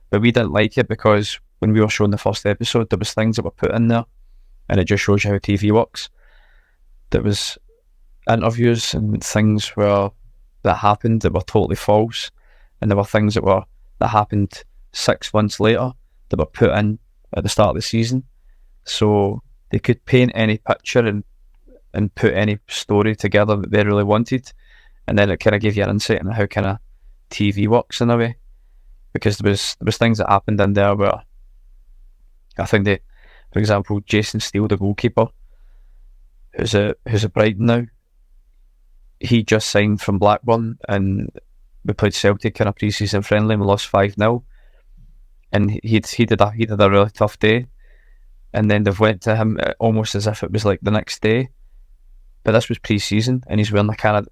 But we didn't like it because when we were showing the first episode, there was things that were put in there, and it just shows you how TV works. There was interviews and things that happened that were totally false, and there were things that happened 6 months later that were put in at the start of the season, so they could paint any picture and put any story together that they really wanted, and then it kind of gave you an insight into how kind of TV works in a way, because there was things that happened in there where I think for example, Jason Steele, the goalkeeper, who's at Brighton now, he just signed from Blackburn, and we played Celtic in a pre-season friendly and we lost 5-0, and he did a really tough day, and then they've went to him almost as if it was like the next day. But this was pre-season, and he's wearing like a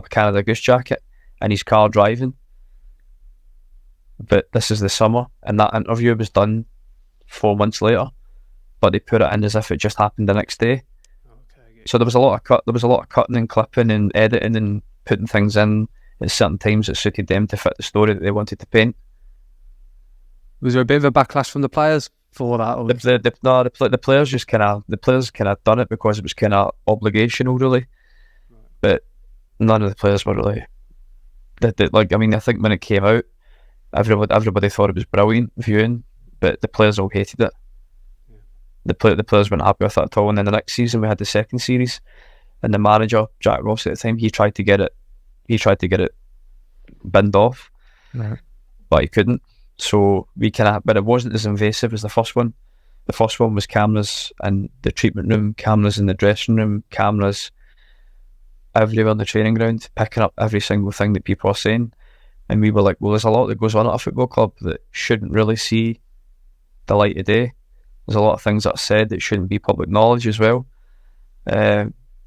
Canada Goose jacket, and he's car driving. But this is the summer, and that interview was done 4 months later, but they put it in as if it just happened the next day. Okay. So there was a lot of cutting and clipping and editing and putting things in at certain times that suited them to fit the story that they wanted to paint. Was there a bit of a backlash from the players for that? Or? The players just kind of done it because it was kind of obligational, really. Right. But none of the players were really. I think when it came out, everybody thought it was brilliant viewing, but the players all hated it. Yeah. The players weren't happy with it at all. And then the next season we had the second series, and the manager Jack Ross at the time, he tried to get it binned off, right, but he couldn't. So but it wasn't as invasive as the first one. The first one was cameras in the treatment room, cameras in the dressing room, cameras everywhere in the training ground, picking up every single thing that people are saying. And we were like, well, there's a lot that goes on at a football club that shouldn't really see the light of day. There's a lot of things that are said that shouldn't be public knowledge as well.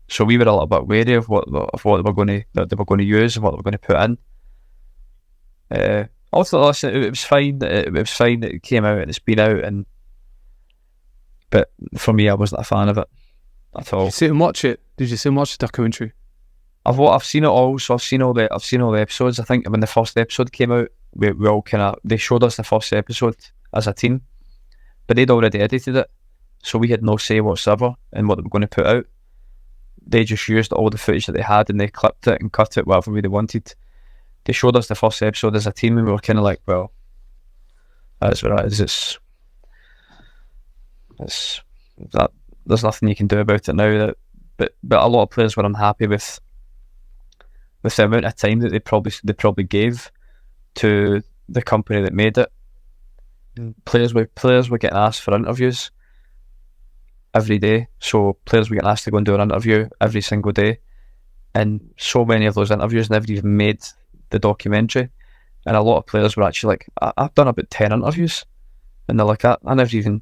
So we were a little bit wary of what they were going to use and what they were going to put in. Ultimately, listen, it was fine. It was fine that it came out and it's been out, but for me, I wasn't a fan of it at all. Did you sit and watch it? Did you sit and watch the documentary? I've seen it all, so I've seen all the episodes. I think when the first episode came out, we all they showed us the first episode as a team, but they'd already edited it, so we had no say whatsoever in what they were going to put out. They just used all the footage that they had and they clipped it and cut it whatever way they wanted. They showed us the first episode as a team, and we were kind of like, well, that's what it is. It's that there's nothing you can do about it now. But a lot of players were unhappy with the amount of time that they probably gave to the company that made it. Players were getting asked for interviews every day, so players were getting asked to go and do an interview every single day, and so many of those interviews never even made the documentary. And a lot of players were actually like, I've done about 10 interviews, and they're like, I never even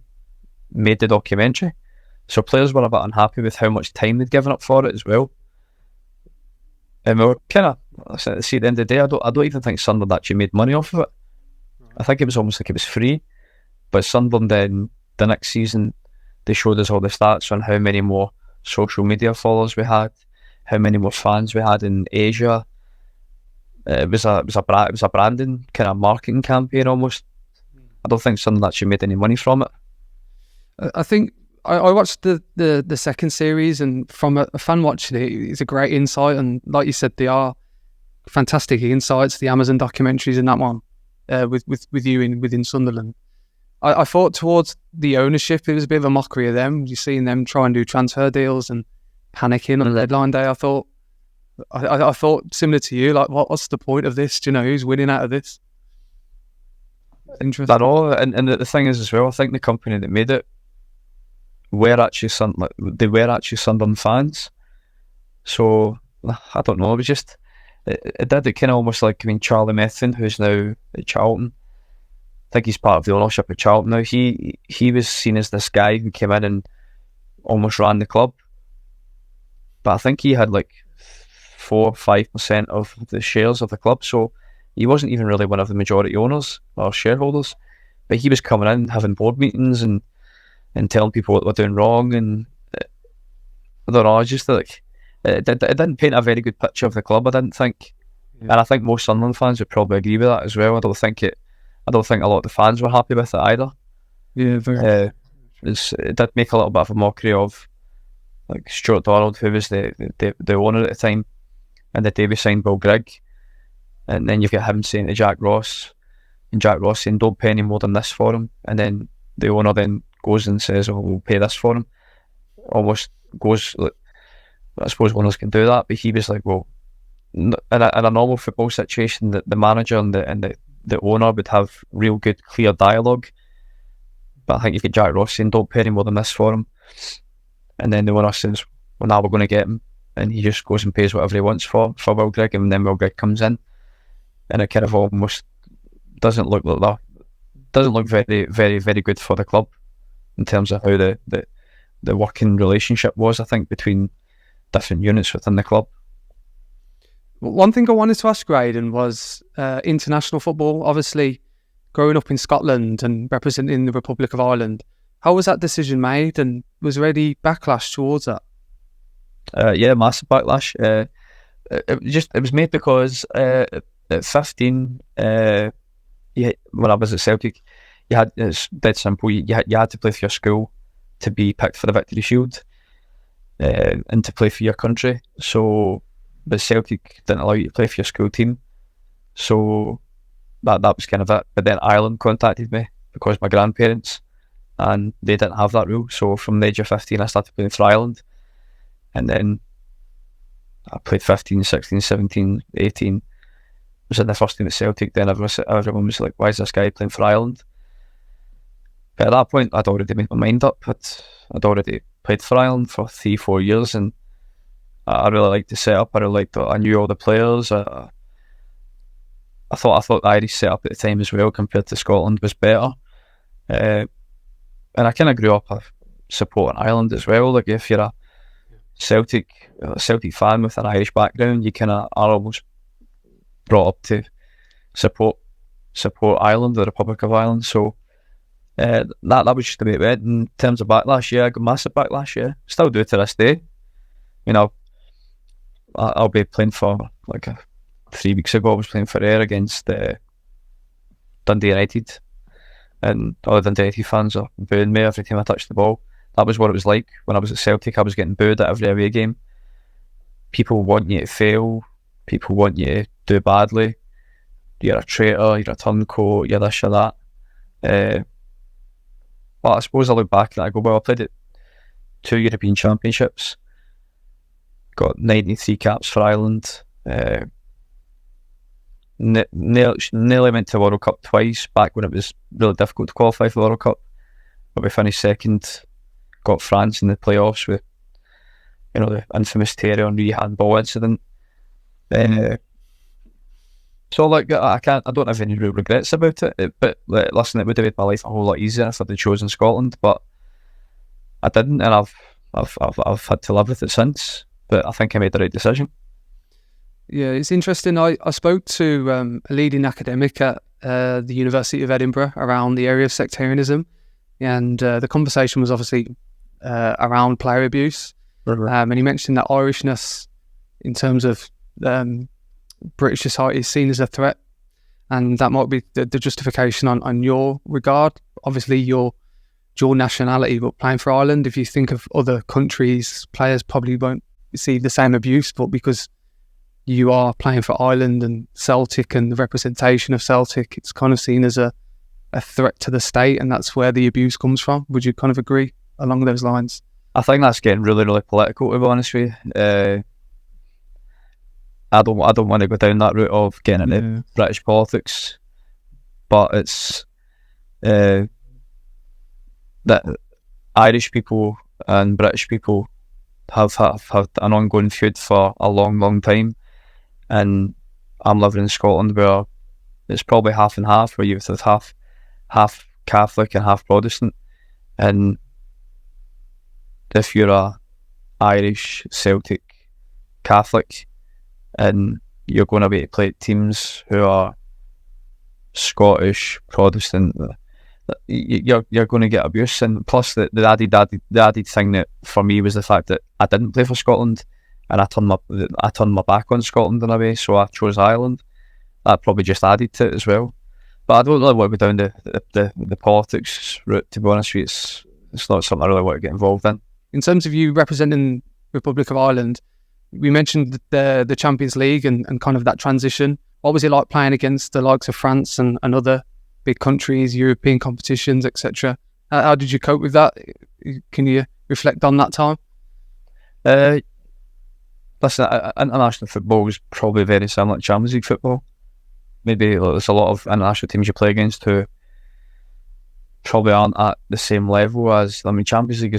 made the documentary. So players were a bit unhappy with how much time they'd given up for it as well. And we were kind of, see, at the end of the day, I don't even think Sunderland actually made money off of it. I think it was almost like it was free. But Sunderland then, the next season, they showed us all the stats on how many more social media followers we had, how many more fans we had in Asia. It was a branding kind of marketing campaign almost. I don't think Sunderland actually made any money from it. I think I watched the second series, and from a fan watching it, it's a great insight. And like you said, they are fantastic insights. The Amazon documentaries in that one, with you within Sunderland. I thought towards the ownership, it was a bit of a mockery of them. You're seeing them try and do transfer deals and panicking on the deadline day. I thought similar to you, like what's the point of this? Do you know who's winning out of this? Interesting. I know, and the thing is as well, I think the company that made it were actually Sunderland fans. So I don't know. It was just it did it kind of almost like, I mean, Charlie Methven, who's now at Charlton. I think he's part of the ownership of Charlton now. He was seen as this guy who came in and almost ran the club, but I think he had like 4 or 5% of the shares of the club, so he wasn't even really one of the majority owners or shareholders. But he was coming in, having board meetings and telling people what they were doing wrong, and I don't know. I just like it didn't paint a very good picture of the club, I didn't think, and I think most Sunderland fans would probably agree with that as well. I don't think a lot of the fans were happy with it either. Yeah, very. It did make a little bit of a mockery of like Stuart Donald, who was the owner at the time, and the day we signed Will Grigg, and then you've got him saying to Jack Ross, and Jack Ross saying, "Don't pay any more than this for him," and then the owner then goes and says, "Oh, we'll pay this for him." Almost goes like, I suppose owners can do that, but he was like, "Well, in a normal football situation, the manager and the owner would have real good, clear dialogue." But I think you get Jack Ross saying, "Don't pay any more than this for him," and then the owner says, "Well, now we're going to get him," and he just goes and pays whatever he wants for Will Grigg, and then Will Grigg comes in, and it kind of almost doesn't look like that. Doesn't look very, very, very good for the club in terms of how the working relationship was, I think, between different units within the club. One thing I wanted to ask Graydon was international football. Obviously, growing up in Scotland and representing the Republic of Ireland, how was that decision made, and was there any backlash towards that? Yeah, massive backlash. It was made because at 15, when I was at Celtic, it's dead simple. You had to play for your school to be picked for the Victory Shield, and to play for your country. So, but Celtic didn't allow you to play for your school team. So that was kind of it. But then Ireland contacted me because my grandparents, and they didn't have that rule. So from the age of 15, I started playing for Ireland, and then I played 15, 16, 17, 18. Was in the first team at Celtic. Then everyone was like, "Why is this guy playing for Ireland?" But at that point, I'd already made my mind up. I'd already played for Ireland for 3-4 years, and I really liked the setup. I knew all the players. I thought the Irish setup at the time as well, compared to Scotland, was better. And I kind of grew up supporting Ireland as well. Like, if you're a Celtic fan with an Irish background, you kind of are almost brought up to support Ireland, the Republic of Ireland. So that was just the way it went. In terms of backlash, yeah, I got massive backlash. Yeah, still do to this day. You know, I'll be playing for 3 weeks ago. I was playing for Ayr against Dundee United, and all the Dundee United fans are booing me every time I touch the ball. That was what it was like when I was at Celtic. I was getting booed at every away game. People want you to fail. People want you to do badly. You're a traitor. You're a turncoat. You're this, you're that. But I suppose I look back and I go, well, I played at 2 European Championships, got 93 caps for Ireland, nearly went to the World Cup twice, back when it was really difficult to qualify for the World Cup, but we finished second, got France in the playoffs with, the infamous Thierry Henry handball incident. So I don't have any real regrets about it. But listen, it would have made my life a whole lot easier if I'd chosen Scotland, but I didn't, and I've had to live with it since. But I think I made the right decision. Yeah, it's interesting. I spoke to a leading academic at the University of Edinburgh around the area of sectarianism, and the conversation was obviously around player abuse. And he mentioned that Irishness, in terms of British society, is seen as a threat, and that might be the justification on your regard. Obviously, your dual nationality, but playing for Ireland, if you think of other countries, players probably won't receive the same abuse, but because you are playing for Ireland and Celtic and the representation of Celtic, it's kind of seen as a threat to the state, and that's where the abuse comes from. Would you kind of agree along those lines? I think that's getting really, really political, to be honest with you. I don't want to go down that route of getting into British politics, but it's that Irish people and British people have had an ongoing feud for a long time, and I'm living in Scotland where it's probably half and half, where you've half Catholic and half Protestant, and if you're a Irish, Celtic, Catholic, and you're going to be to play teams who are Scottish, Protestant, you're going to get abuse. And plus the added thing that for me was the fact that I didn't play for Scotland, and I turned my back on Scotland in a way, so I chose Ireland. That probably just added to it as well. But I don't really want to go down the politics route, to be honest with you. It's not something I really want to get involved in. In terms of you representing Republic of Ireland, we mentioned the Champions League and kind of that transition. What was it like playing against the likes of France and other big countries, European competitions, etc.? How did you cope with that? Can you reflect on that time? Listen, international football is probably very similar to Champions League football. Maybe there's a lot of international teams you play against who probably aren't at the same level as, Champions League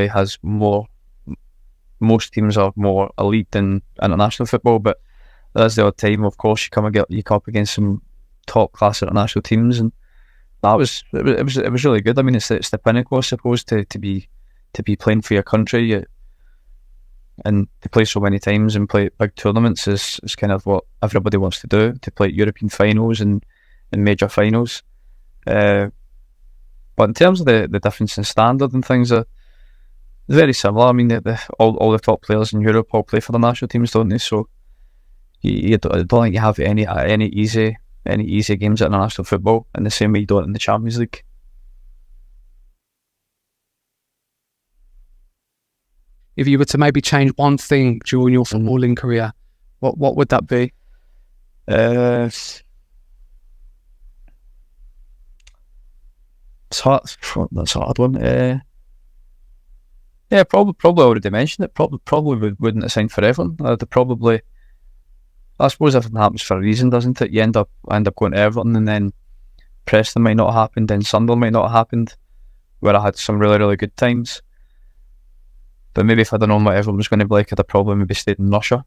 has more, most teams are more elite than international football, but there's the odd time, of course, you come up against some top class international teams, and it was really good. I mean, it's the pinnacle, I suppose, to be playing for your country, and to play so many times and play big tournaments is kind of what everybody wants to do, to play European finals and major finals. But in terms of the difference in standard and things, are very similar. I mean, all the top players in Europe all play for the national teams, don't they? So I don't think you have any easy games at international football in the same way you don't in the Champions League. If you were to maybe change one thing during your footballing career, what would that be? It's hard. That's a hard one. Yeah, probably already mentioned it. Probably wouldn't have signed for Everton. I suppose everything happens for a reason, doesn't it? You end up going to Everton, and then Preston might not have happened, then Sunderland might not have happened, where I had some really, really good times. But maybe if I'd known what Everton was going to be like, I'd have probably maybe stayed in Russia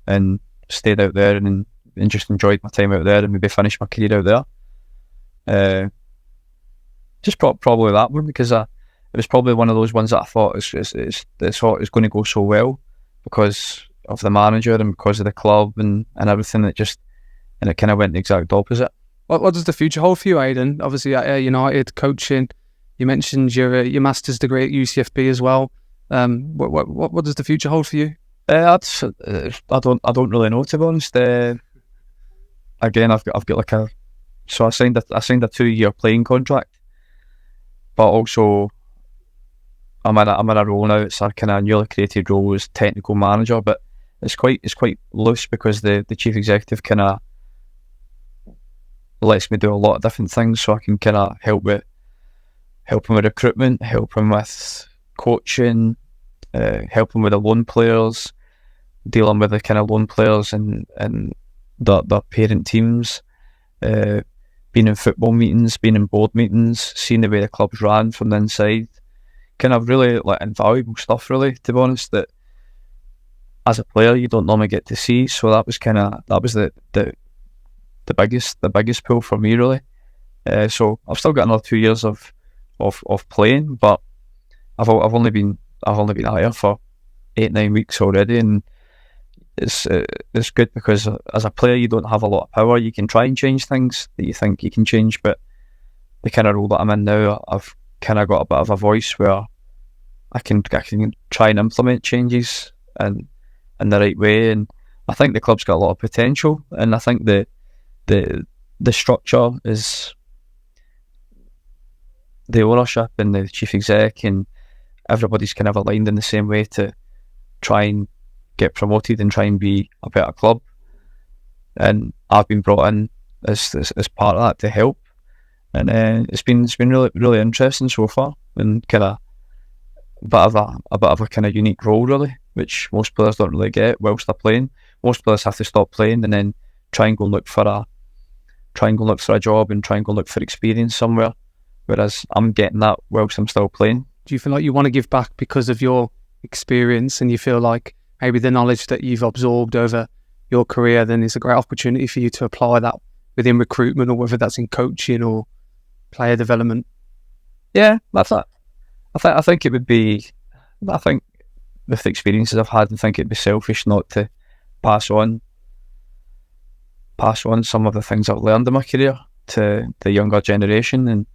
and stayed out there and just enjoyed my time out there and maybe finished my career out there. Just probably that one, because it was probably one of those ones that I thought it's going to go so well because of the manager and because of the club and everything, and it kind of went the exact opposite. What does the future hold for you, Aiden? Obviously at United, coaching. You mentioned your master's degree at UCFB as well. What does the future hold for you? I don't really know, to be honest. Again, I've got so I signed a 2-year playing contract, but also I'm in a role now. It's a kind of newly created role as technical manager, but it's quite loose because the chief executive kind of lets me do a lot of different things, so I can kind of help him with recruitment, help him with coaching, help him with the loan players, dealing with the kind of loan players and the parent teams, being in football meetings, being in board meetings, seeing the way the club's ran from the inside. Kind of really invaluable stuff, really, to be honest, that as a player you don't normally get to see. So that was the biggest pull for me, really. So I've still got another 2 years of playing, but I've only been out here for 8-9 weeks already, and it's good because as a player you don't have a lot of power. You can try and change things that you think you can change, but the kind of role that I'm in now, I've kind of got a bit of a voice where I can try and implement changes in the right way, and I think the club's got a lot of potential, and I think the structure is the ownership and the chief exec and everybody's kind of aligned in the same way to try and get promoted and try and be a better club, and I've been brought in as part of that to help, and it's been really, really interesting so far, and kind of a bit of a kind of unique role, really, which most players don't really get whilst they're playing. Most players have to stop playing and then try and go look for a job and try and go look for experience somewhere, whereas I'm getting that whilst I'm still playing, Do you feel like you want to give back because of your experience, and you feel like maybe the knowledge that you've absorbed over your career then is a great opportunity for you to apply that within recruitment, or whether that's in coaching or player development? Yeah, I think it would be. I think with the experiences I've had, I think it'd be selfish not to pass on some of the things I've learned in my career to the younger generation. And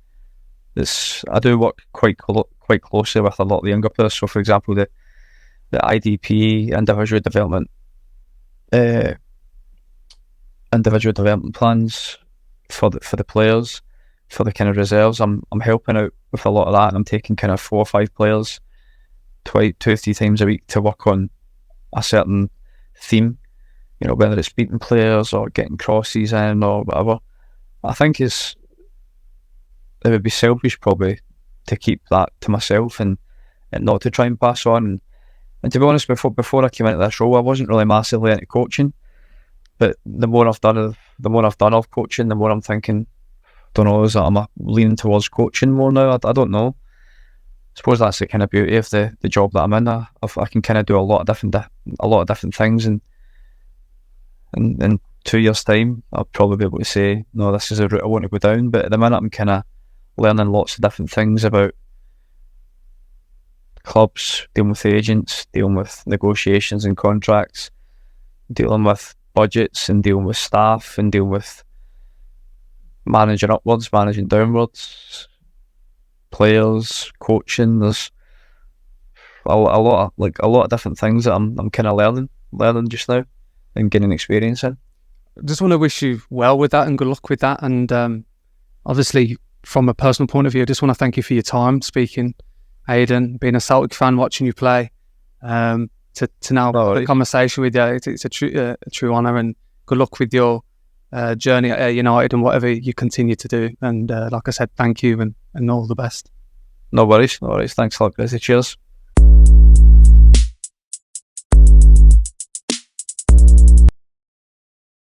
I do work quite closely with a lot of the younger players. So, for example, the IDP, individual development plans for the players, for the kind of reserves. I'm helping out with a lot of that, and I'm taking kind of 4 or 5 players 2 or 3 times a week to work on a certain theme. You know, whether it's beating players or getting crosses in or whatever. I think it would be selfish probably to keep that to myself and not to try and pass on. And to be honest, before I came into this role, I wasn't really massively into coaching. But the more I've done of coaching, the more I'm thinking, don't know, is that I'm leaning towards coaching more now? I don't know. I suppose that's the kind of beauty of the job that I'm in. I can kind of do a lot of different things, and in 2 years' time, I'll probably be able to say, no, this is a route I want to go down. But at the minute, I'm kind of learning lots of different things about clubs, dealing with agents, dealing with negotiations and contracts, dealing with budgets, and dealing with staff, and dealing with managing upwards, managing downwards, players, coaching. There's a lot of different things that I'm kind of learning just now and getting experience in. I just want to wish you well with that and good luck with that. And obviously, from a personal point of view, I just want to thank you for your time speaking, Aiden, being a Celtic fan, watching you play, to now have a conversation with you. It's a true honour, and good luck with your journey at United and whatever you continue to do. And like I said, thank you and all the best. No worries. Thanks a lot, Christie. Cheers.